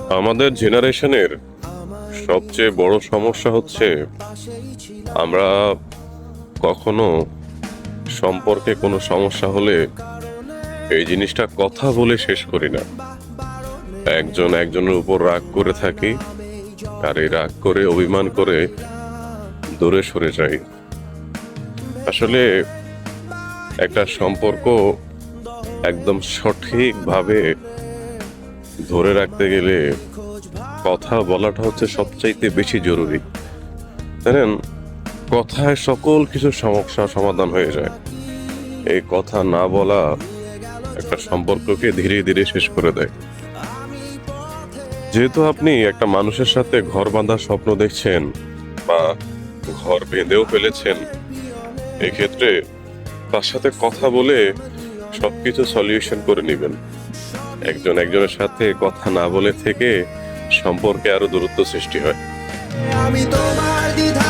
আমাদের জেনারেশনের সবচেয়ে বড় সমস্যা হচ্ছে আমরা কখনো সম্পর্কে কোনো সমস্যা হলে এই জিনিসটা কথা বলে শেষ করি না। একজন একজনের উপর রাগ করে থাকি, আর এই রাগ করে অভিমান করে দূরে সরে যাই। আসলে একটা সম্পর্ক একদম সঠিকভাবে ধরে রাখতে গেলে কথা বলাটা হচ্ছে সবচাইতে বেশি জরুরি। জানেন, কথায় সকল কিছু সমস্যা সমাধান হয়ে যায়। এই কথা না বলা একটা সম্পর্ককে ধীরে ধীরে শেষ করে দেয়। যেহেতু আপনি একটা মানুষের সাথে ঘর বাঁধার স্বপ্ন দেখছেন বা ঘর বেঁধেও ফেলেছেন, এক্ষেত্রে তার সাথে কথা বলে সবকিছু সলিউশন করে নেবেন। একজন একজনের সাথে কথা না বলে থেকে সম্পর্কে আরো দূরত্ব সৃষ্টি হয়। আমি তোমার দ্বিধা